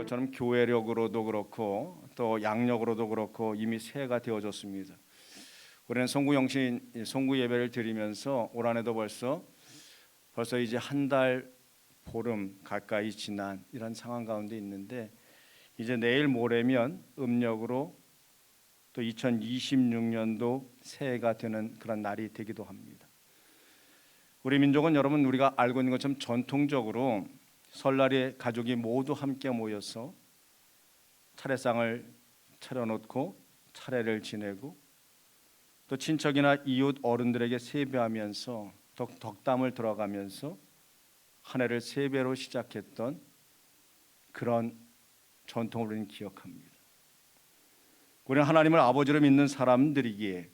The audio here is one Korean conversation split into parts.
것처럼 교회력으로도 그렇고 또 양력으로도 그렇고 이미 새해가 되어졌습니다. 우리는 송구 예배를 드리면서 올 한해도 벌써 이제 한 달 보름 가까이 지난 이런 상황 가운데 있는데, 이제 내일 모레면 음력으로 또 2026년도 새해가 되는 그런 날이 되기도 합니다. 우리 민족은 여러분, 우리가 알고 있는 것처럼 전통적으로 설날에 가족이 모두 함께 모여서 차례상을 차려놓고 차례를 지내고 또 친척이나 이웃 어른들에게 세배하면서 덕담을 들어가면서 한 해를 세 배로 시작했던 그런 전통을 우리는 기억합니다. 우리는 하나님을 아버지로 믿는 사람들이기에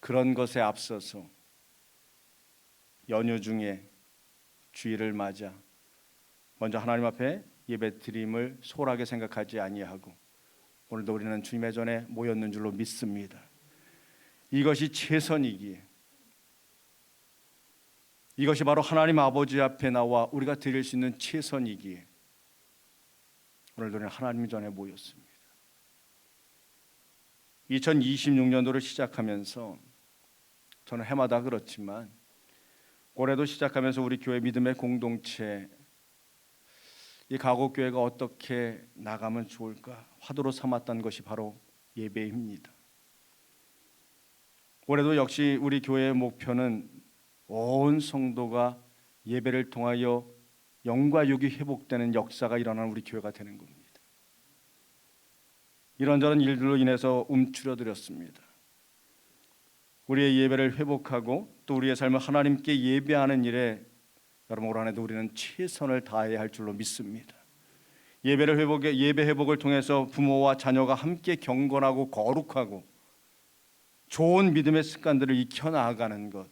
그런 것에 앞서서 연휴 중에 주일을 맞아 먼저 하나님 앞에 예배드림을 소홀하게 생각하지 아니하고 오늘도 우리는 주님의 전에 모였는 줄로 믿습니다. 이것이 최선이기에, 이것이 바로 하나님 아버지 앞에 나와 우리가 드릴 수 있는 최선이기에 오늘도 우리는 하나님 전에 모였습니다. 2026년도를 시작하면서 저는 해마다 그렇지만 올해도 시작하면서 우리 교회 믿음의 공동체, 이 가곡교회가 어떻게 나가면 좋을까 화두로 삼았던 것이 바로 예배입니다. 올해도 역시 우리 교회의 목표는 온 성도가 예배를 통하여 영과 육이 회복되는 역사가 일어나는 우리 교회가 되는 겁니다. 이런저런 일들로 인해서 움츠러들었습니다. 우리의 예배를 회복하고 또 우리의 삶을 하나님께 예배하는 일에 여러분, 올 한해도 우리는 최선을 다해야 할 줄로 믿습니다. 예배 회복을 통해서 부모와 자녀가 함께 경건하고 거룩하고 좋은 믿음의 습관들을 익혀 나아가는 것,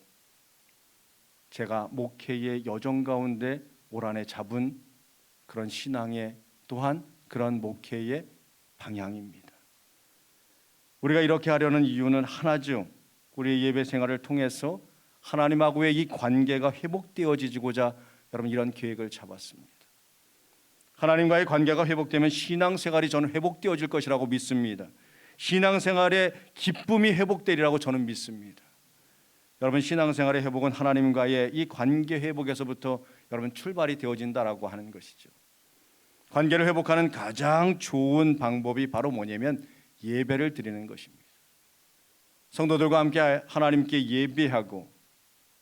제가 목회의 여정 가운데 올 한해 잡은 그런 신앙의 또한 그런 목회의 방향입니다. 우리가 이렇게 하려는 이유는 하나죠. 우리의 예배 생활을 통해서 하나님하고의 이 관계가 회복되어지고자 여러분 이런 계획을 잡았습니다. 하나님과의 관계가 회복되면 신앙생활이 저는 회복되어질 것이라고 믿습니다. 신앙생활의 기쁨이 회복되리라고 저는 믿습니다. 여러분, 신앙생활의 회복은 하나님과의 이 관계 회복에서부터 여러분 출발이 되어진다라고 하는 것이죠. 관계를 회복하는 가장 좋은 방법이 바로 뭐냐면 예배를 드리는 것입니다. 성도들과 함께 하나님께 예배하고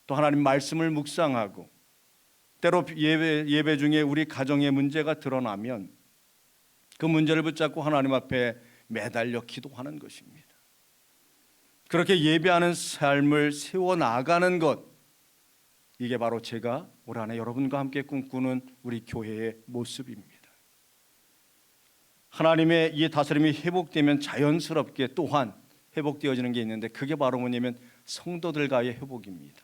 또 하나님 말씀을 묵상하고 때로 예배 중에 우리 가정의 문제가 드러나면 그 문제를 붙잡고 하나님 앞에 매달려 기도하는 것입니다. 그렇게 예배하는 삶을 세워나가는 것, 이게 바로 제가 올 한해 여러분과 함께 꿈꾸는 우리 교회의 모습입니다. 하나님의 이 다스림이 회복되면 자연스럽게 또한 회복되어지는 게 있는데, 그게 바로 뭐냐면 성도들과의 회복입니다.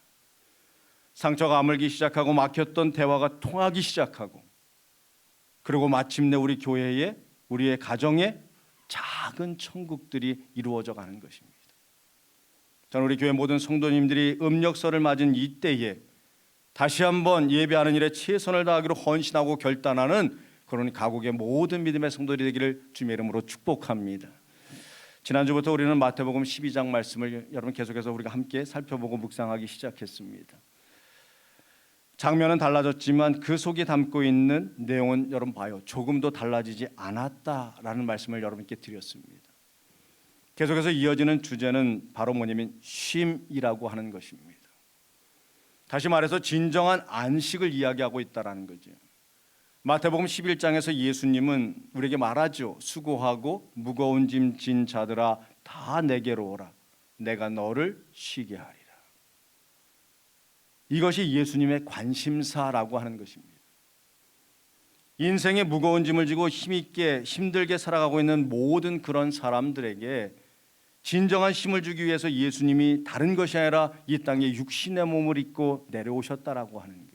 상처가 아물기 시작하고 막혔던 대화가 통하기 시작하고, 그리고 마침내 우리 교회에, 우리의 가정에 작은 천국들이 이루어져 가는 것입니다. 저는 우리 교회 모든 성도님들이 음력설을 맞은 이때에 다시 한번 예배하는 일에 최선을 다하기로 헌신하고 결단하는 그런 가곡의 모든 믿음의 성도들이 되기를 주님의 이름으로 축복합니다. 지난주부터 우리는 마태복음 12장 말씀을 여러분 계속해서 우리가 함께 살펴보고 묵상하기 시작했습니다. 장면은 달라졌지만 그 속에 담고 있는 내용은 여러분 봐요, 조금도 달라지지 않았다라는 말씀을 여러분께 드렸습니다. 계속해서 이어지는 주제는 바로 뭐냐면 쉼이라고 하는 것입니다. 다시 말해서 진정한 안식을 이야기하고 있다는 거죠. 마태복음 11장에서 예수님은 우리에게 말하죠. 수고하고 무거운 짐 진 자들아 다 내게로 오라. 내가 너를 쉬게 하리라. 이것이 예수님의 관심사라고 하는 것입니다. 인생의 무거운 짐을 지고 힘있게 힘들게 살아가고 있는 모든 그런 사람들에게 진정한 힘을 주기 위해서 예수님이 다른 것이 아니라 이 땅에 육신의 몸을 입고 내려오셨다라고 하는 거예요.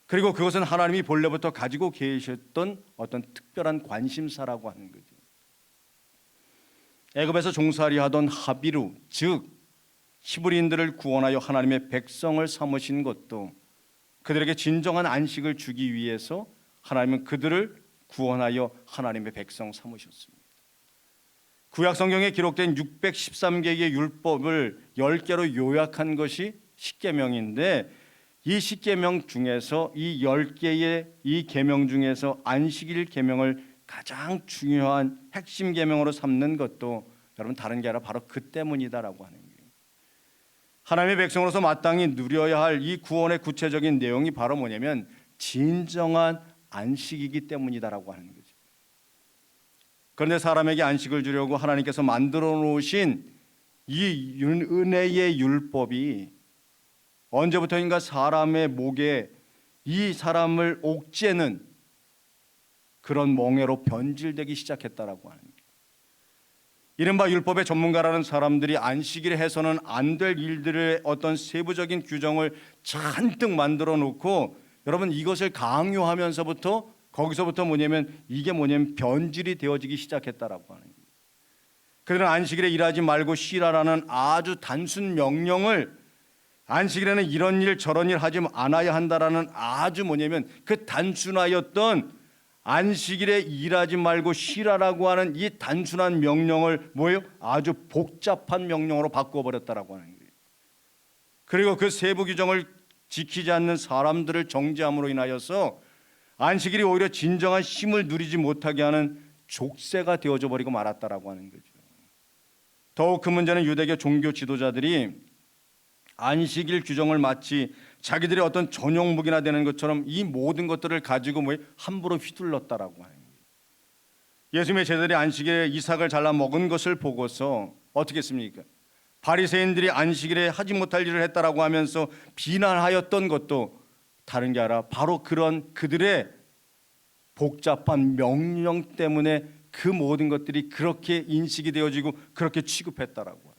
그리고 그것은 하나님이 본래부터 가지고 계셨던 어떤 특별한 관심사라고 하는 거죠. 애굽에서 종살이 하던 하비루, 즉 히브리인들을 구원하여 하나님의 백성을 삼으신 것도 그들에게 진정한 안식을 주기 위해서 하나님은 그들을 구원하여 하나님의 백성 삼으셨습니다. 구약 성경에 기록된 613개의 율법을 10개로 요약한 것이 십계명인데, 이 십계명 중에서 이 10개의 이 계명 중에서 안식일 계명을 가장 중요한 핵심 계명으로 삼는 것도 여러분 다른 게 아니라 바로 그 때문이다라고 하는 거예요. 하나님의 백성으로서 마땅히 누려야 할 이 구원의 구체적인 내용이 바로 뭐냐면 진정한 안식이기 때문이다라고 하는 거죠. 그런데 사람에게 안식을 주려고 하나님께서 만들어 놓으신 이 은혜의 율법이 언제부터인가 사람의 목에 이 사람을 옥죄는 그런 멍에로 변질되기 시작했다라고 하는 거예요. 이른바 율법의 전문가라는 사람들이 안식일에 해서는 안 될 일들의 어떤 세부적인 규정을 잔뜩 만들어 놓고, 여러분 이것을 강요하면서부터 거기서부터 이게 뭐냐면 변질이 되어지기 시작했다라고 하는 거예요. 그들은 안식일에 일하지 말고 쉬라라는 아주 단순 명령을, 안식일에는 이런 일 저런 일 하지 않아야 한다라는 아주 그 단순하였던 안식일에 일하지 말고 쉬라라고 하는 이 단순한 명령을 아주 복잡한 명령으로 바꾸어버렸다라고 하는 거예요. 그리고 그 세부 규정을 지키지 않는 사람들을 정죄함으로 인하여서 안식일이 오히려 진정한 쉼을 누리지 못하게 하는 족쇄가 되어져 버리고 말았다라고 하는 거죠. 더욱 그 문제는 유대교 종교 지도자들이 안식일 규정을 마치 자기들의 어떤 전용 무기나 되는 것처럼 이 모든 것들을 가지고 함부로 휘둘렀다라고 하는 거예요. 예수님의 제자들이 안식일에 이삭을 잘라 먹은 것을 보고서 어떻게 했습니까? 바리새인들이 안식일에 하지 못할 일을 했다라고 하면서 비난하였던 것도 다른 게 아니라 바로 그런 그들의 복잡한 명령 때문에 그 모든 것들이 그렇게 인식이 되어지고 그렇게 취급했다라고 해요.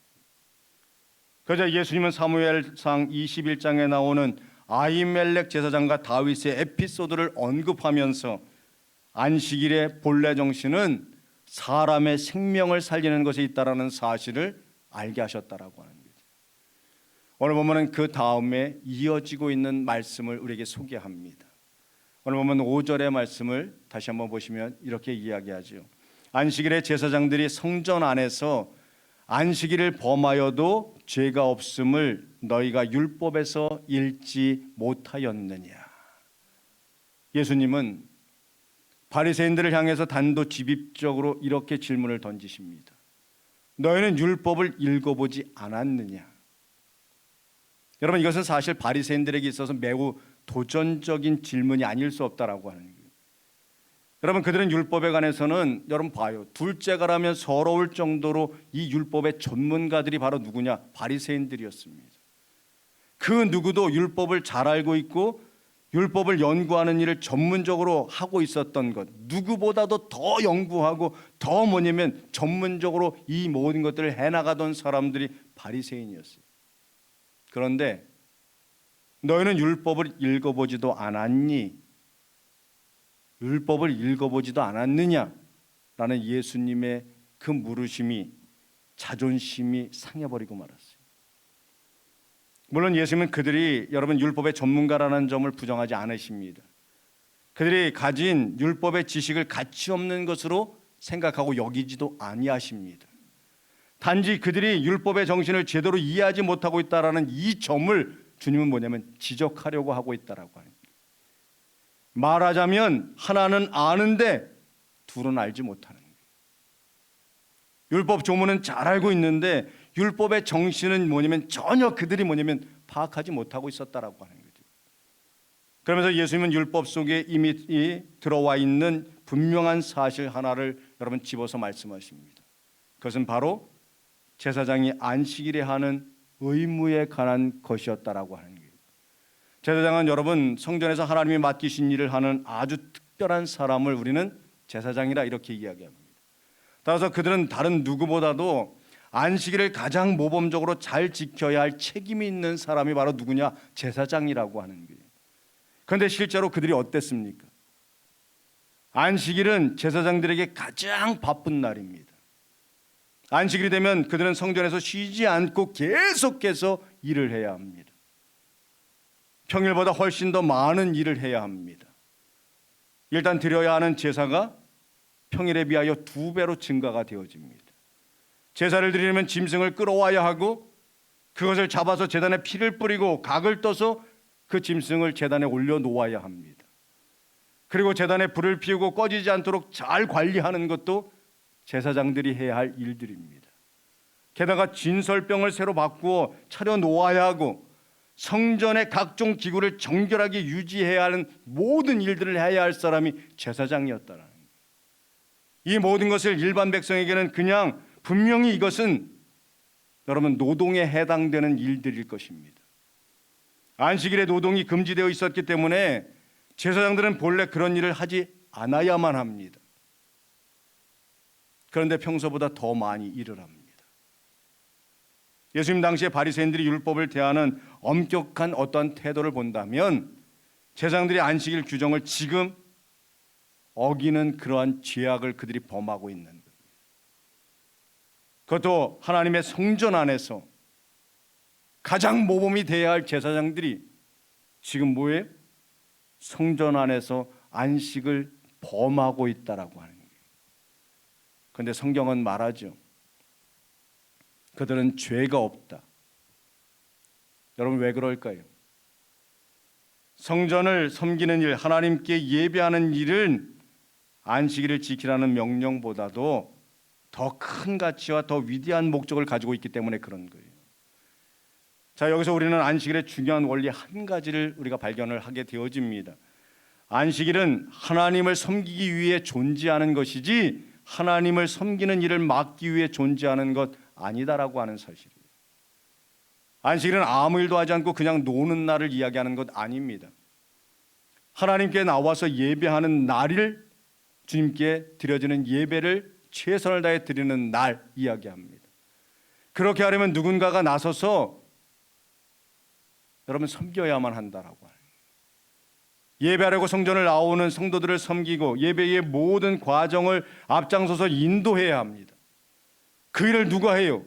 그러자 예수님은 사무엘상 21장에 나오는 아히멜렉 제사장과 다윗의 에피소드를 언급하면서 안식일의 본래 정신은 사람의 생명을 살리는 것에 있다라는 사실을 알게 하셨다라고 하는 거죠. 오늘 보면은 그 다음에 이어지고 있는 말씀을 우리에게 소개합니다. 오늘 보면 5절의 말씀을 다시 한번 보시면 이렇게 이야기하죠. 안식일에 제사장들이 성전 안에서 안식일을 범하여도 죄가 없음을 너희가 율법에서 읽지 못하였느냐. 예수님은 바리새인들을 향해서 단도직입적으로 이렇게 질문을 던지십니다. 너희는 율법을 읽어보지 않았느냐? 여러분 이것은 사실 바리새인들에게 있어서 매우 도전적인 질문이 아닐 수 없다라고 하는 거예요. 여러분 그들은 율법에 관해서는 여러분 봐요. 둘째가라면 서러울 정도로 이 율법의 전문가들이 바로 누구냐? 바리새인들이었습니다. 그 누구도 율법을 잘 알고 있고 율법을 연구하는 일을 전문적으로 하고 있었던 것, 누구보다도 더 연구하고 더 전문적으로 이 모든 것들을 해나가던 사람들이 바리새인이었어요. 그런데 너희는 율법을 읽어보지도 않았니? 율법을 읽어보지도 않았느냐? 라는 예수님의 그 물으심이 자존심이 상해버리고 말았어요. 물론 예수님은 그들이 여러분 율법의 전문가라는 점을 부정하지 않으십니다. 그들이 가진 율법의 지식을 가치 없는 것으로 생각하고 여기지도 아니하십니다. 단지 그들이 율법의 정신을 제대로 이해하지 못하고 있다라는 이 점을 주님은 지적하려고 하고 있다라고 하는 거예요. 말하자면 하나는 아는데 둘은 알지 못하는 거예요. 율법 조문은 잘 알고 있는데 율법의 정신은 전혀 그들이 파악하지 못하고 있었다라고 하는 거죠. 그러면서 예수님은 율법 속에 이미 들어와 있는 분명한 사실 하나를 여러분 집어서 말씀하십니다. 그것은 바로 제사장이 안식일에 하는 의무에 관한 것이었다라고 하는 거예요. 제사장은 여러분 성전에서 하나님이 맡기신 일을 하는 아주 특별한 사람을 우리는 제사장이라 이렇게 이야기합니다. 따라서 그들은 다른 누구보다도 안식일을 가장 모범적으로 잘 지켜야 할 책임이 있는 사람이 바로 누구냐? 제사장이라고 하는 거예요. 그런데 실제로 그들이 어땠습니까? 안식일은 제사장들에게 가장 바쁜 날입니다. 안식일이 되면 그들은 성전에서 쉬지 않고 계속해서 일을 해야 합니다. 평일보다 훨씬 더 많은 일을 해야 합니다. 일단 드려야 하는 제사가 평일에 비하여 2배로 증가가 되어집니다. 제사를 드리려면 짐승을 끌어와야 하고 그것을 잡아서 제단에 피를 뿌리고 각을 떠서 그 짐승을 제단에 올려놓아야 합니다. 그리고 제단에 불을 피우고 꺼지지 않도록 잘 관리하는 것도 제사장들이 해야 할 일들입니다. 게다가 진설병을 새로 바꾸어 차려 놓아야 하고 성전의 각종 기구를 정결하게 유지해야 하는 모든 일들을 해야 할 사람이 제사장이었다라는 거예요. 이 모든 것을 일반 백성에게는 그냥 분명히 이것은 여러분 노동에 해당되는 일들일 것입니다. 안식일에 노동이 금지되어 있었기 때문에 제사장들은 본래 그런 일을 하지 않아야만 합니다. 그런데 평소보다 더 많이 일을 합니다. 예수님 당시에 바리새인들이 율법을 대하는 엄격한 어떠한 태도를 본다면 제사장들이 안식일 규정을 지금 어기는 그러한 죄악을 그들이 범하고 있는 겁니다. 그것도 하나님의 성전 안에서 가장 모범이 되어야 할 제사장들이 지금 뭐예요? 성전 안에서 안식을 범하고 있다라고 하는 거예요. 그런데 성경은 말하죠. 그들은 죄가 없다. 여러분 왜 그럴까요? 성전을 섬기는 일, 하나님께 예배하는 일은 안식일을 지키라는 명령보다도 더 큰 가치와 더 위대한 목적을 가지고 있기 때문에 그런 거예요. 자, 여기서 우리는 안식일의 중요한 원리 한 가지를 우리가 발견을 하게 되어집니다. 안식일은 하나님을 섬기기 위해 존재하는 것이지 하나님을 섬기는 일을 막기 위해 존재하는 것 아니다라고 하는 사실이에요. 안식일은 아무 일도 하지 않고 그냥 노는 날을 이야기하는 것 아닙니다. 하나님께 나와서 예배하는 날을 주님께 드려지는 예배를 최선을 다해 드리는 날 이야기합니다. 그렇게 하려면 누군가가 나서서 여러분 섬겨야만 한다라고 하는 거예요. 예배하려고 성전을 나오는 성도들을 섬기고 예배의 모든 과정을 앞장서서 인도해야 합니다. 그 일을 누가 해요?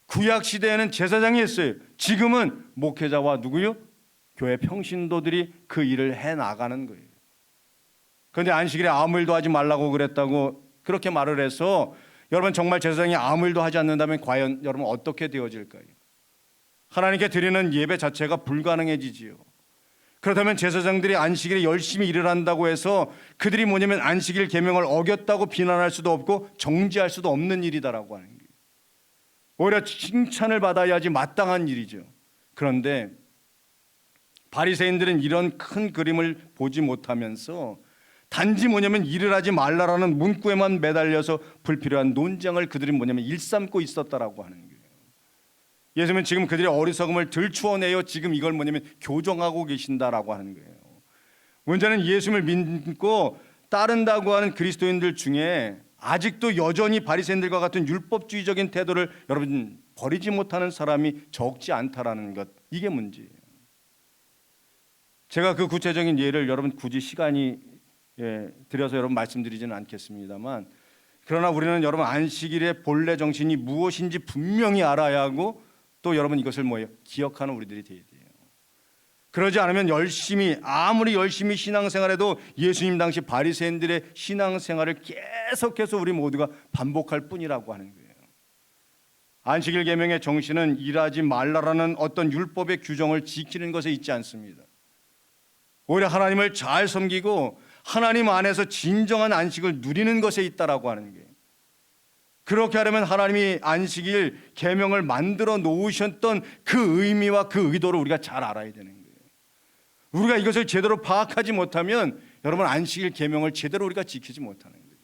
구약 시대에는 제사장이 했어요. 지금은 목회자와 누구요? 교회 평신도들이 그 일을 해 나가는 거예요. 그런데 안식일에 아무 일도 하지 말라고 그랬다고 그렇게 말을 해서 여러분 정말 제사장이 아무 일도 하지 않는다면 과연 여러분 어떻게 되어질까요? 하나님께 드리는 예배 자체가 불가능해지지요. 그렇다면 제사장들이 안식일에 열심히 일을 한다고 해서 그들이 뭐냐면 안식일 계명을 어겼다고 비난할 수도 없고 정죄할 수도 없는 일이다라고 하는 거예요. 오히려 칭찬을 받아야지 마땅한 일이죠. 그런데 바리새인들은 이런 큰 그림을 보지 못하면서 단지 뭐냐면 일을 하지 말라라는 문구에만 매달려서 불필요한 논쟁을 그들이 뭐냐면 일삼고 있었다라고 하는 거예요. 예수님은 지금 그들의 어리석음을 들추어내어 지금 이걸 뭐냐면 교정하고 계신다라고 하는 거예요. 문제는 예수님을 믿고 따른다고 하는 그리스도인들 중에 아직도 여전히 바리새인들과 같은 율법주의적인 태도를 여러분 버리지 못하는 사람이 적지 않다라는 것, 이게 문제예요. 제가 그 구체적인 예를 여러분 굳이 시간이 들여서 여러분 말씀드리지는 않겠습니다만, 그러나 우리는 여러분 안식일의 본래 정신이 무엇인지 분명히 알아야 하고 또 여러분 이것을 뭐예요? 기억하는 우리들이 돼야 돼요. 그러지 않으면 아무리 열심히 신앙생활해도 예수님 당시 바리새인들의 신앙생활을 계속해서 우리 모두가 반복할 뿐이라고 하는 거예요. 안식일 계명의 정신은 일하지 말라라는 어떤 율법의 규정을 지키는 것에 있지 않습니다. 오히려 하나님을 잘 섬기고 하나님 안에서 진정한 안식을 누리는 것에 있다라고 하는 거예요. 그렇게 하려면 하나님이 안식일 계명을 만들어 놓으셨던 그 의미와 그 의도를 우리가 잘 알아야 되는 거예요. 우리가 이것을 제대로 파악하지 못하면 여러분 안식일 계명을 제대로 우리가 지키지 못하는 거죠.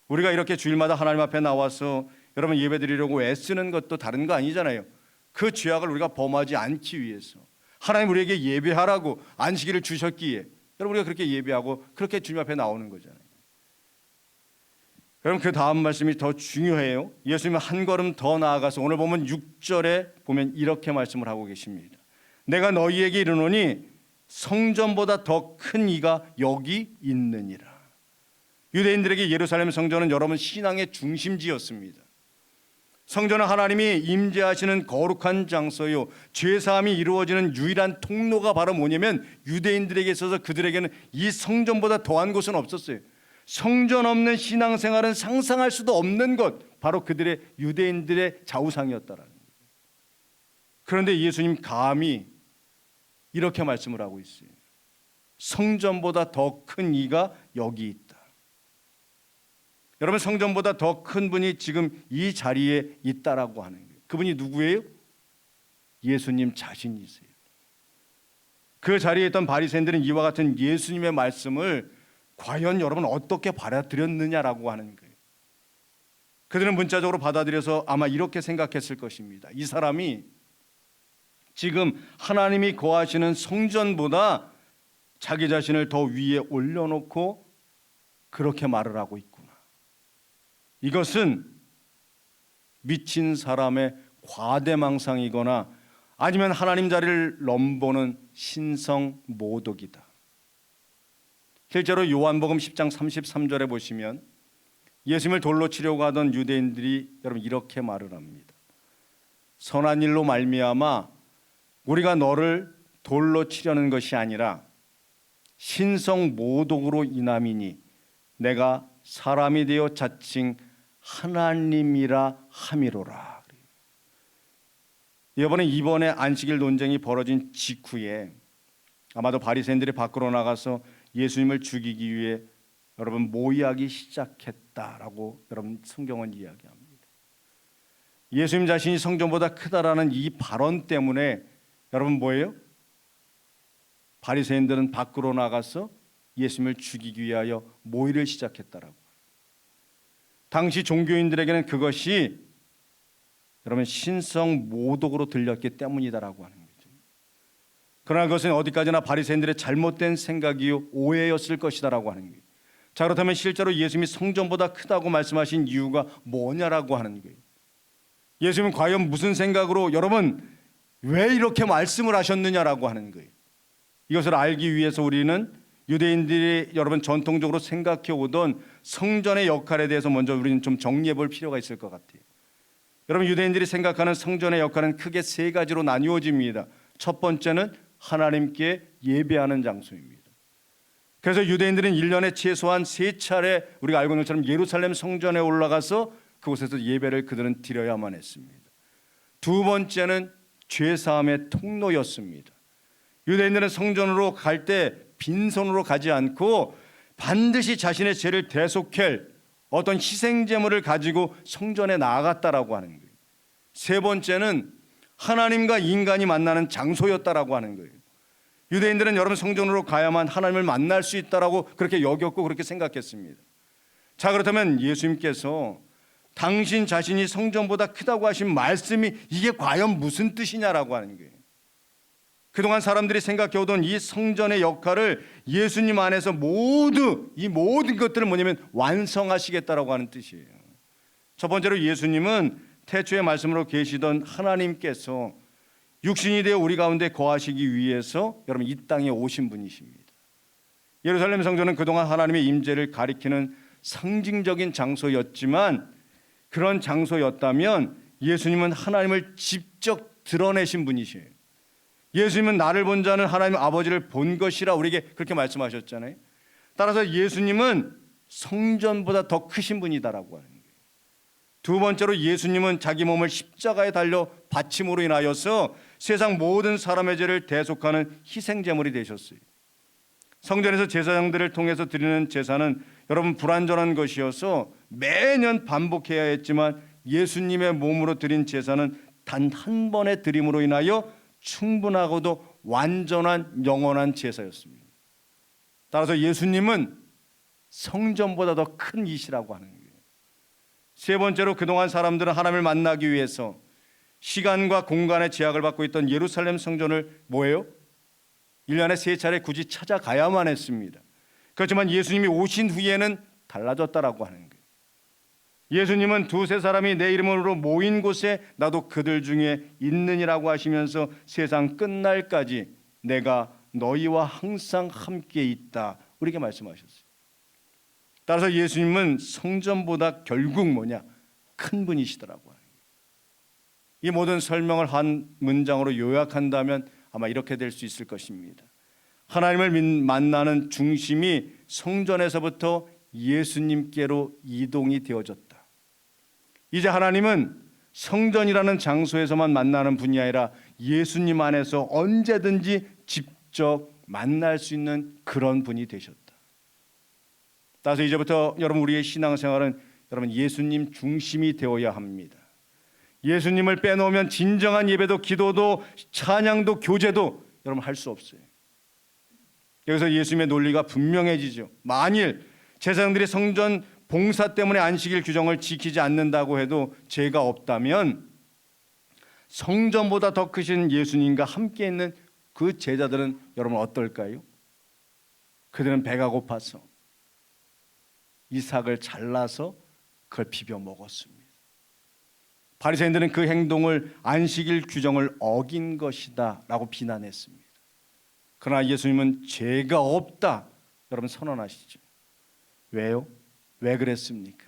우리가 이렇게 주일마다 하나님 앞에 나와서 여러분 예배드리려고 애쓰는 것도 다른 거 아니잖아요. 그 죄악을 우리가 범하지 않기 위해서 하나님 우리에게 예배하라고 안식일을 주셨기에 여러분 우리가 그렇게 예배하고 그렇게 주님 앞에 나오는 거잖아요. 여러분 그 다음 말씀이 더 중요해요. 예수님은 한 걸음 더 나아가서 오늘 보면 6절에 보면 이렇게 말씀을 하고 계십니다. 내가 너희에게 이르노니 성전보다 더 큰 이가 여기 있느니라. 유대인들에게 예루살렘 성전은 여러분 신앙의 중심지였습니다. 성전은 하나님이 임재하시는 거룩한 장소요, 죄사함이 이루어지는 유일한 통로가 바로 뭐냐면 유대인들에게 있어서 그들에게는 이 성전보다 더한 곳은 없었어요. 성전 없는 신앙생활은 상상할 수도 없는 것, 바로 그들의 유대인들의 자우상이었다라는 거예요. 그런데 예수님 감히 이렇게 말씀을 하고 있어요. 성전보다 더 큰 이가 여기 있다. 여러분, 성전보다 더 큰 분이 지금 이 자리에 있다라고 하는 거예요. 그분이 누구예요? 예수님 자신이세요. 그 자리에 있던 바리새인들은 이와 같은 예수님의 말씀을 과연 여러분 어떻게 받아들였느냐라고 하는 거예요. 그들은 문자적으로 받아들여서 아마 이렇게 생각했을 것입니다. 이 사람이 지금 하나님이 거하시는 성전보다 자기 자신을 더 위에 올려놓고 그렇게 말을 하고 있구나. 이것은 미친 사람의 과대망상이거나 아니면 하나님 자리를 넘보는 신성모독이다. 실제로 요한복음 10장 33절에 보시면 예수님을 돌로 치려고 하던 유대인들이 여러분 이렇게 말을 합니다. 선한 일로 말미암아 우리가 너를 돌로 치려는 것이 아니라 신성모독으로 인함이니 내가 사람이 되어 자칭 하나님이라 함이로라. 이번에 안식일 논쟁이 벌어진 직후에 아마도 바리새인들이 밖으로 나가서 예수님을 죽이기 위해 여러분 모의하기 시작했다라고 여러분 성경은 이야기합니다. 예수님 자신이 성전보다 크다라는 이 발언 때문에 여러분 뭐예요? 바리새인들은 밖으로 나가서 예수님을 죽이기 위하여 모의를 시작했다라고. 당시 종교인들에게는 그것이 여러분 신성 모독으로 들렸기 때문이다라고 하는 거죠. 그러나 그것은 어디까지나 바리새인들의 잘못된 생각이요 오해였을 것이다라고 하는 거예요. 자, 그렇다면 실제로 예수님이 성전보다 크다고 말씀하신 이유가 뭐냐라고 하는 거예요. 예수님은 과연 무슨 생각으로 여러분 왜 이렇게 말씀을 하셨느냐라고 하는 거예요. 이것을 알기 위해서 우리는 유대인들이 여러분 전통적으로 생각해 오던 성전의 역할에 대해서 먼저 우리는 좀 정리해 볼 필요가 있을 것 같아요. 여러분 유대인들이 생각하는 성전의 역할은 크게 세 가지로 나뉘어집니다. 첫 번째는 하나님께 예배하는 장소입니다. 그래서 유대인들은 1년에 최소한 3차례 우리가 알고 있는 것처럼 예루살렘 성전에 올라가서 그곳에서 예배를 그들은 드려야만 했습니다. 두 번째는 죄사함의 통로였습니다. 유대인들은 성전으로 갈 때 빈손으로 가지 않고 반드시 자신의 죄를 대속할 어떤 희생제물을 가지고 성전에 나아갔다라고 하는 거예요. 세 번째는 하나님과 인간이 만나는 장소였다라고 하는 거예요. 유대인들은 여러분 성전으로 가야만 하나님을 만날 수 있다라고 그렇게 여겼고 그렇게 생각했습니다. 자, 그렇다면 예수님께서 당신 자신이 성전보다 크다고 하신 말씀이 이게 과연 무슨 뜻이냐라고 하는 거예요. 그동안 사람들이 생각해오던 이 성전의 역할을 예수님 안에서 이 모든 것들을 뭐냐면 완성하시겠다라고 하는 뜻이에요. 첫 번째로 예수님은 태초의 말씀으로 계시던 하나님께서 육신이 되어 우리 가운데 거하시기 위해서 여러분 이 땅에 오신 분이십니다. 예루살렘 성전은 그동안 하나님의 임재를 가리키는 상징적인 장소였지만 그런 장소였다면 예수님은 하나님을 직접 드러내신 분이세요. 예수님은 나를 본 자는 하나님 아버지를 본 것이라 우리에게 그렇게 말씀하셨잖아요. 따라서 예수님은 성전보다 더 크신 분이다라고 하는 거예요. 두 번째로 예수님은 자기 몸을 십자가에 달려 바침으로 인하여서 세상 모든 사람의 죄를 대속하는 희생제물이 되셨어요. 성전에서 제사장들을 통해서 드리는 제사는 여러분 불완전한 것이어서 매년 반복해야 했지만 예수님의 몸으로 드린 제사는 단 한 번의 드림으로 인하여 충분하고도 완전한 영원한 제사였습니다. 따라서 예수님은 성전보다 더 큰 이시라고 하는 거예요. 세 번째로 그동안 사람들은 하나님을 만나기 위해서 시간과 공간의 제약을 받고 있던 예루살렘 성전을 뭐예요? 1년에 3차례 굳이 찾아가야만 했습니다. 그렇지만 예수님이 오신 후에는 달라졌다라고 하는 거예요. 예수님은 두세 사람이 내 이름으로 모인 곳에 나도 그들 중에 있느니라고 하시면서 세상 끝날까지 내가 너희와 항상 함께 있다 우리에게 말씀하셨어요. 따라서 예수님은 성전보다 결국 큰 분이시더라고요. 이 모든 설명을 한 문장으로 요약한다면 아마 이렇게 될 수 있을 것입니다. 하나님을 만나는 중심이 성전에서부터 예수님께로 이동이 되어졌다. 이제 하나님은 성전이라는 장소에서만 만나는 분이 아니라 예수님 안에서 언제든지 직접 만날 수 있는 그런 분이 되셨다. 따라서 이제부터 여러분, 우리의 신앙생활은 여러분 예수님 중심이 되어야 합니다. 예수님을 빼놓으면 진정한 예배도 기도도 찬양도 교제도 여러분 할 수 없어요. 여기서 예수님의 논리가 분명해지죠. 만일 제사장들이 성전 봉사 때문에 안식일 규정을 지키지 않는다고 해도 죄가 없다면 성전보다 더 크신 예수님과 함께 있는 그 제자들은 여러분 어떨까요? 그들은 배가 고파서 이삭을 잘라서 그걸 비벼 먹었습니다. 바리새인들은 그 행동을 안식일 규정을 어긴 것이다 라고 비난했습니다. 그러나 예수님은 죄가 없다 여러분 선언하시죠. 왜요? 왜 그랬습니까?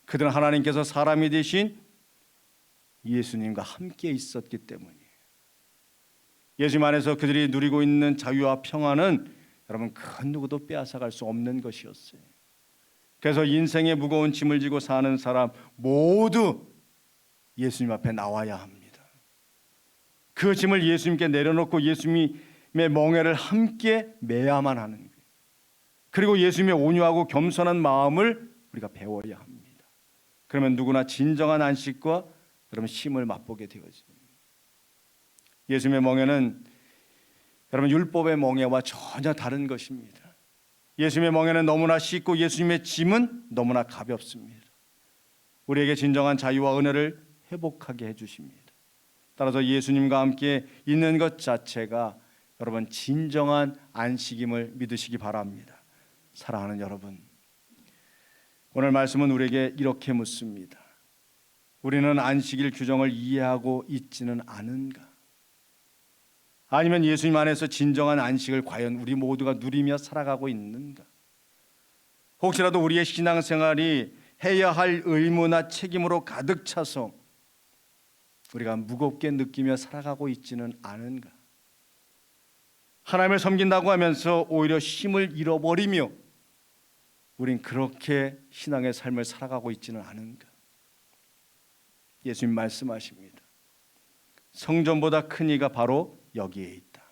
그들은 하나님께서 사람이 되신 예수님과 함께 있었기 때문이에요. 예수님 안에서 그들이 누리고 있는 자유와 평안은 여러분 그 누구도 빼앗아갈 수 없는 것이었어요. 그래서 인생의 무거운 짐을 지고 사는 사람 모두 예수님 앞에 나와야 합니다. 그 짐을 예수님께 내려놓고 예수님의 멍에를 함께 매야만 하는 거예요. 그리고 예수님의 온유하고 겸손한 마음을 우리가 배워야 합니다. 그러면 누구나 진정한 안식과 여러분 쉼을 맛보게 되어집니다. 예수님의 멍에는 여러분 율법의 멍에와 전혀 다른 것입니다. 예수님의 멍에는 너무나 쉽고 예수님의 짐은 너무나 가볍습니다. 우리에게 진정한 자유와 은혜를 회복하게 해주십니다. 따라서 예수님과 함께 있는 것 자체가 여러분 진정한 안식임을 믿으시기 바랍니다. 사랑하는 여러분, 오늘 말씀은 우리에게 이렇게 묻습니다. 우리는 안식일 규정을 이해하고 있지는 않은가? 아니면 예수님 안에서 진정한 안식을 과연 우리 모두가 누리며 살아가고 있는가? 혹시라도 우리의 신앙생활이 해야 할 의무나 책임으로 가득 차서 우리가 무겁게 느끼며 살아가고 있지는 않은가? 하나님을 섬긴다고 하면서 오히려 힘을 잃어버리며 우린 그렇게 신앙의 삶을 살아가고 있지는 않은가? 예수님 말씀하십니다. 성전보다 큰 이가 바로 여기에 있다.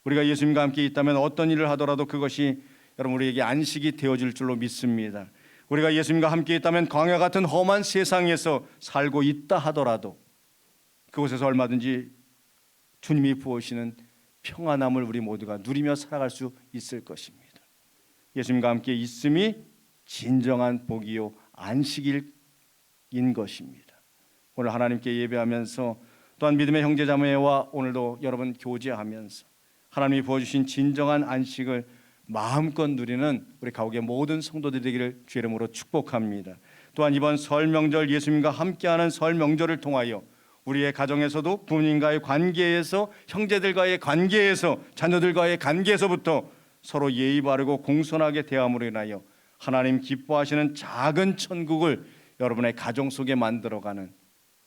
우리가 예수님과 함께 있다면 어떤 일을 하더라도 그것이 여러분 우리에게 안식이 되어질 줄로 믿습니다. 우리가 예수님과 함께 있다면 광야 같은 험한 세상에서 살고 있다 하더라도 그곳에서 얼마든지 주님이 부으시는 평안함을 우리 모두가 누리며 살아갈 수 있을 것입니다. 예수님과 함께 있음이 진정한 복이요 안식일인 것입니다. 오늘 하나님께 예배하면서 또한 믿음의 형제자매와 오늘도 여러분 교제하면서 하나님이 부어주신 진정한 안식을 마음껏 누리는 우리 가옥의 모든 성도들이 되기를 주의 이름으로 축복합니다. 또한 이번 설 명절 예수님과 함께하는 설 명절을 통하여 우리의 가정에서도 부모님과의 관계에서 형제들과의 관계에서 자녀들과의 관계에서부터 서로 예의 바르고 공손하게 대함으로 인하여 하나님 기뻐하시는 작은 천국을 여러분의 가정 속에 만들어가는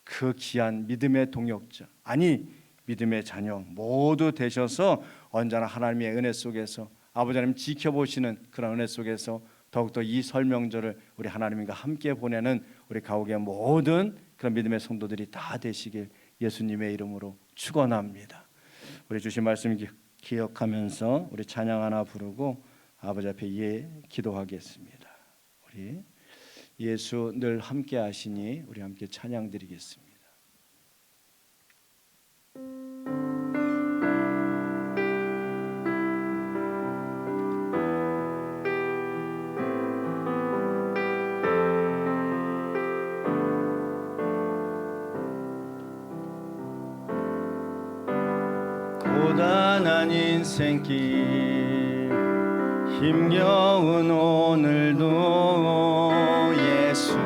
그 귀한 믿음의 동역자, 아니 믿음의 자녀 모두 되셔서 언제나 하나님의 은혜 속에서 아버지 하나님 지켜보시는 그런 은혜 속에서 더욱더 이 설 명절을 우리 하나님과 함께 보내는 우리 가옥의 모든 그런 믿음의 성도들이 다 되시길 예수님의 이름으로 축원합니다. 우리 주신 말씀 기억하면서 우리 찬양 하나 부르고 아버지 앞에 기도하겠습니다. 우리 예수 늘 함께 하시니 우리 함께 찬양 드리겠습니다. 고단한 인생길 힘겨운 오늘도 예수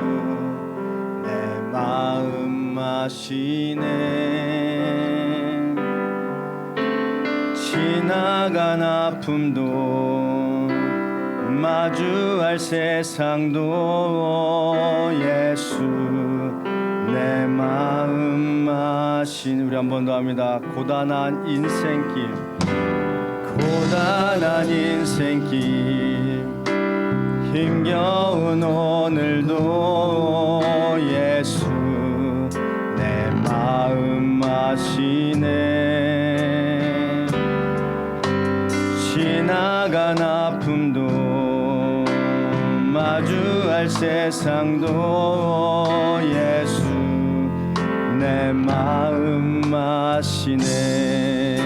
내 마음 아시네. 지나간 아픔도 마주할 세상도 예수 내 마음 마신 우리 한 번 더 합니다. 고단한 인생길 고단한 인생길 힘겨운 오늘도 예수 내 마음 마시네 지나간 아픔도 마주할 세상도 예수 내 마음 마시네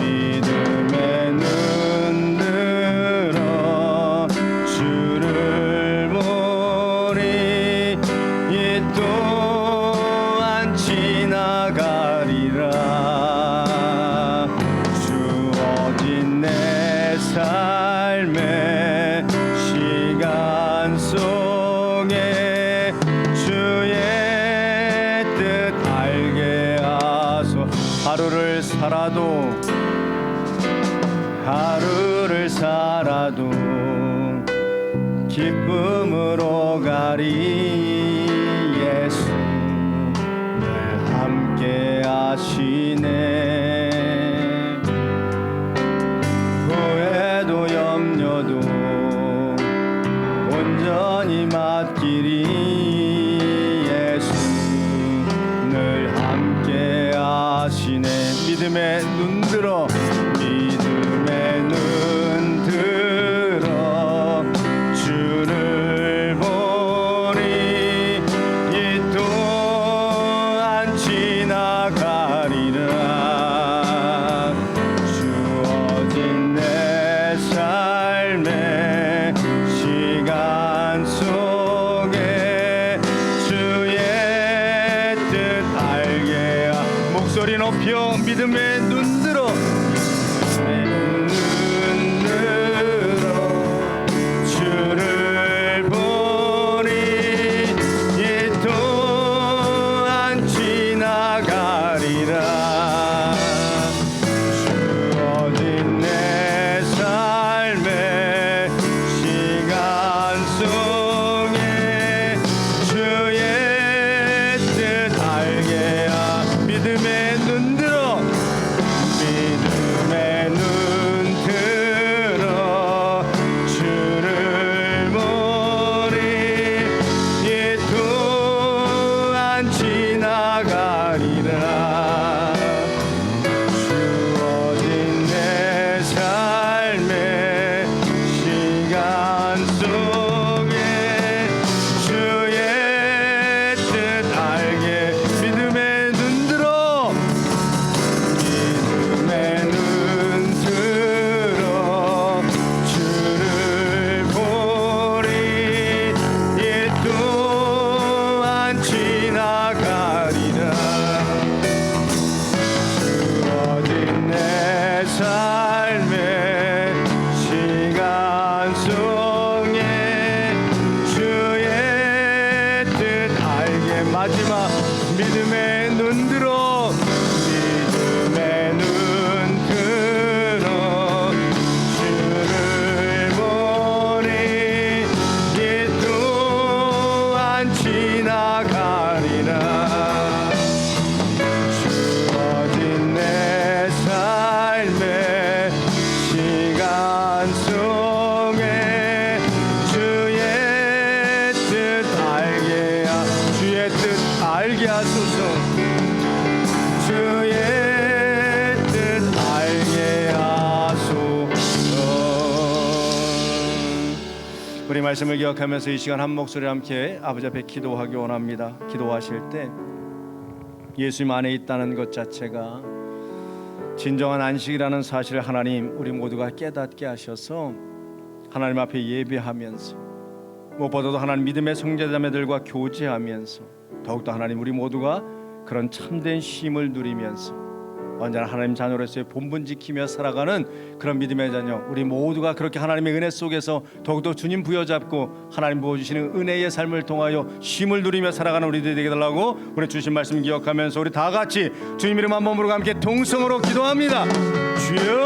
믿음의 눈 들어 주를 보리 이 또한 지나가리라 주어진 내 삶의 시간 속에 주의 뜻 알게 하소 하루를 살아도 기쁨으로 가리 예수 늘 함께 하시네 후회도 염려도 온전히 맡기리 예수 늘 함께 하시네 믿음의 눈 들어 주를 보리 이 또한 지나가리라 주어진 내 삶의 시간 속에 주의 뜻 알게 하 목소리 높여 믿음의 눈 들어 마지막 믿음의 눈 들어 믿음의 눈 들어 주를 보니 이 또한 지나가리라 주어진 내 삶의 시간 속에 주의 뜻 알게 주의 뜻 알게 하소서 주의 뜻 알게 하소서. 우리 말씀을 기억하면서 이 시간 한 목소리 함께 아버지 앞에 기도하기 원합니다. 기도하실 때 예수님 안에 있다는 것 자체가 진정한 안식이라는 사실을 하나님 우리 모두가 깨닫게 하셔서 하나님 앞에 예배하면서 무엇보다도 하나님 믿음의 형제자매들과 교제하면서 더욱더 하나님 우리 모두가 그런 참된 쉼을 누리면서 언제나 하나님 자녀로서의 본분 지키며 살아가는 그런 믿음의 자녀 우리 모두가 그렇게 하나님의 은혜 속에서 더욱더 주님 부여잡고 하나님 부어주시는 은혜의 삶을 통하여 쉼을 누리며 살아가는 우리들이 되게 달라고 우리 주신 말씀 기억하면서 우리 다 같이 주님 이름 한 몸으로 함께 동성으로 기도합니다. 주여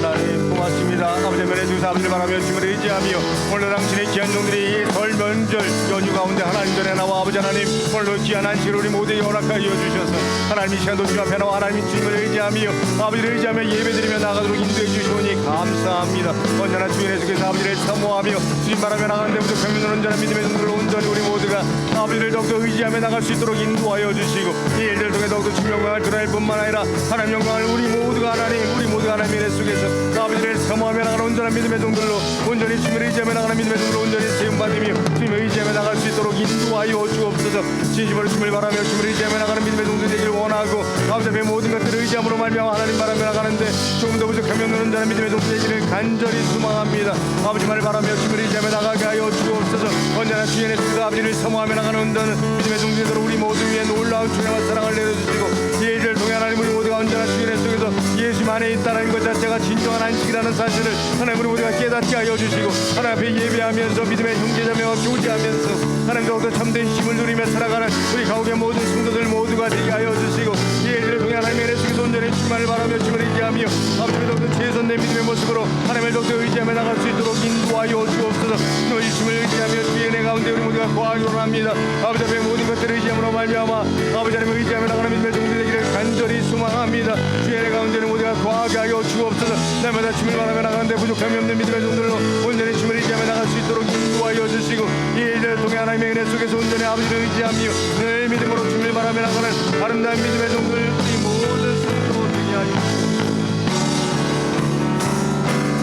하나님 고맙습니다. 아버지 은혜 주사 아버지를 바라며 주님을 의지하며 오늘 당신의 귀한 종들이 설 명절 연휴 가운데 하나님 전에 나와 아버지 하나님 오늘도 귀한 안식을 우리 모두에게 허락하여 주셔서 하나님 이 시간도 주님 앞에 나와 하나님 주님을 의지하며 아버지를 의지하며 예배드리며 나가도록 인도해 주시오니 감사합니다. 언제나 주인 예수께서 아버지를 사모하며 주님 바라며 나가는데 부족함이 없는 온전한 믿음의 종들로 온전히 우리 모두가 아버지를 더욱더 의지하며 나갈 수 있도록 인도하여 주시고 이 일들을 통해 더욱더 주님 영광을 드러낼 뿐만 아니라 하나님 영광을 우리 모두가 하나님의 은혜 속에서 아버지를 사모하며 나가는 온전한 믿음의 종들로 온전히 주님을 의지하며 나가는 믿음의 종들로 온전히 세움받으며 주님을 의지하며 나갈 수 있도록 인도하여 주옵소서. 진심으로 주님을 바라며 주님을 의지하며 나가는 믿음의 종들 되기를 원하고 아버지 앞에 모든 것들을 의지함으로 말미암아 하나님 바라며 나가는데 조금 더 부족함이 없는 온전한 믿음의 종들 되기를 간절히 소망합니다. 아버지만을 바라며 주님을 의지하며 나가게 하여 주옵소서. 언제나 주의 예수가 아버지를 사모하며 나가는 온전한 믿음의 종들로 우리 모두 위에 놀라운 주님과 사랑을 내려주시고 이 일을 통해 하나님 우리 모두가 언제나 주의 예수께서 예수 안에 있다는 것 자체가 진정한 안식이라는 사실을 하나님 우리 모두가 깨닫게 하여 주시고 하나님 앞에 예배하면서 믿음의 형제자매와 교제하면서 하나님 더욱더 참된 힘을 누리며 살아가는 우리 가옥의 모든 성도들 모두가 되게 하여 주시고 이 일들을 통해 하나님의 예수께서 온전히 주만을 바라며 주를 의지하며 아버지를 더욱더 최선된 믿음의 모습으로 하나님을 더욱더 의지하며 나갈 수 있도록 인도하여 주옵소서. 너희 주를 의지하며 주의 은혜 가운데 우리 모두가 거하기 원합니다. 아버지 앞에 모든 것들을 의지함으로 말미암아 아버지 하나님을 의지하며 나가는 믿음의 종들 되기를 간절히 소망합니다. 주의 은혜 가운데는 모두가 거하게 하여 주옵소서. 날마다 주님을 바라며 나가는데 부족함이 없는 믿음의 종들로 온전히 주를 의지하며 나갈 수 있도록 인도하여 주시고 이 일들을 통해 하나님의 은혜 속에서 온전히 아버지를 의지하며 늘 믿음으로 주님을 바라며 나가는 아름다운 믿음의 종들 우리 모든 성도 되게 하여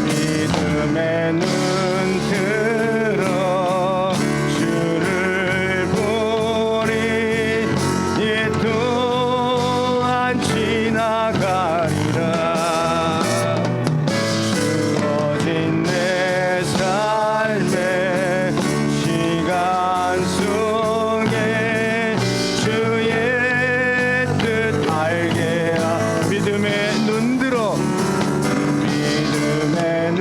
믿음의 눈 들어 주를 보리 이 또한 지나가리라. 주어진 내 삶의 시간 속에 주의 뜻 알게 하 믿음의 눈 들어 믿음의 눈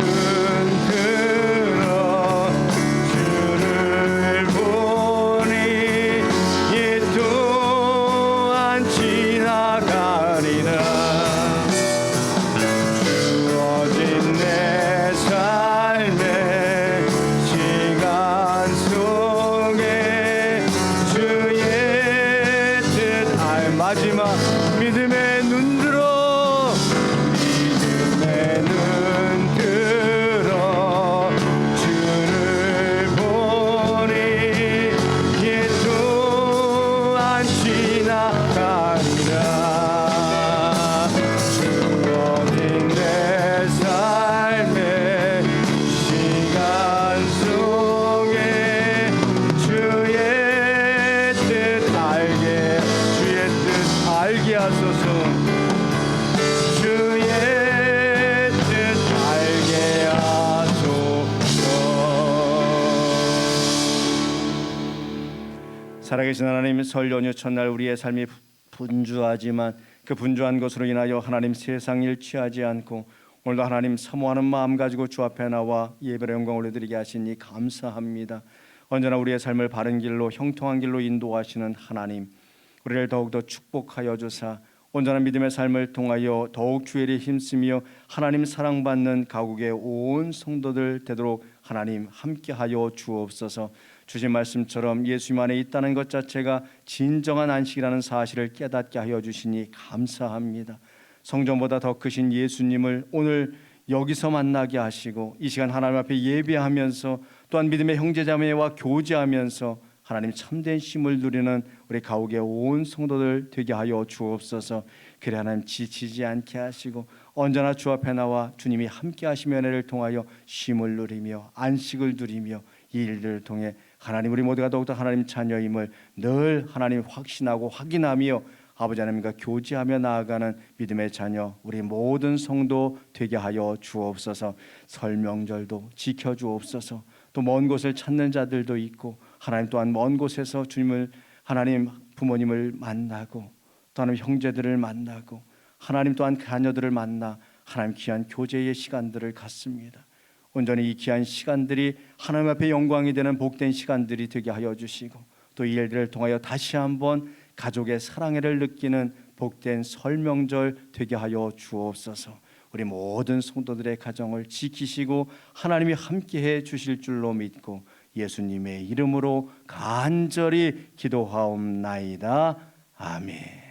들어 주를 보니 이 또한 지나가리라. 주어진 내 삶의 시간 속에 주의 뜻 마지막 믿음의 눈 들어 믿음의 눈 들어 주를 보니 이 또한 지나가리라. 주어진 내 삶의 시간 속에 주의 뜻 알게 하소서. 주의 뜻 알게 하소서. 살아계신 하나님, 설 연휴 첫날 우리의 삶이 분주하지만 그 분주한 것으로 인하여 하나님 세상 일 취하지 않고 오늘도 하나님 사모하는 마음 가지고 주 앞에 나와 예배의 영광 올려드리게 하시니 감사합니다. 언제나 우리의 삶을 바른 길로 형통한 길로 인도하시는 하나님, 우리를 더욱더 축복하여 주사 온전한 믿음의 삶을 통하여 더욱 주의 일에 힘쓰며 하나님 사랑받는 가국의 온 성도들 되도록 하나님 함께하여 주옵소서. 주신 말씀처럼 예수님 안에 있다는 것 자체가 진정한 안식이라는 사실을 깨닫게 하여 주시니 감사합니다. 성전보다 더 크신 예수님을 오늘 여기서 만나게 하시고 이 시간 하나님 앞에 예배하면서 또한 믿음의 형제자매와 교제하면서 하나님 참된 쉼을 누리는 우리 가옥의 온 성도들 되게 하여 주옵소서. 그래 하나님 지치지 않게 하시고 언제나 주 앞에 나와 주님이 함께 하시며 은혜를 통하여 쉼을 누리며 안식을 누리며 이 일들을 통해 하나님 우리 모두가 더욱더 하나님 자녀임을 늘 하나님 확신하고 확인하며 아버지 하나님과 교제하며 나아가는 믿음의 자녀 우리 모든 성도 되게 하여 주옵소서. 설 명절도 지켜주옵소서. 또 먼 곳을 찾는 자들도 있고 하나님 또한 먼 곳에서 주님을 하나님 부모님을 만나고 또 하나님 형제들을 만나고 하나님 또한 자녀들을 만나 하나님 귀한 교제의 시간들을 갖습니다. 온전히 이 귀한 시간들이 하나님 앞에 영광이 되는 복된 시간들이 되게 하여 주시고 또 이 일들을 통하여 다시 한번 가족의 사랑을 느끼는 복된 설 명절 되게 하여 주옵소서. 우리 모든 성도들의 가정을 지키시고 하나님이 함께해 주실 줄로 믿고 예수님의 이름으로 간절히 기도하옵나이다. 아멘.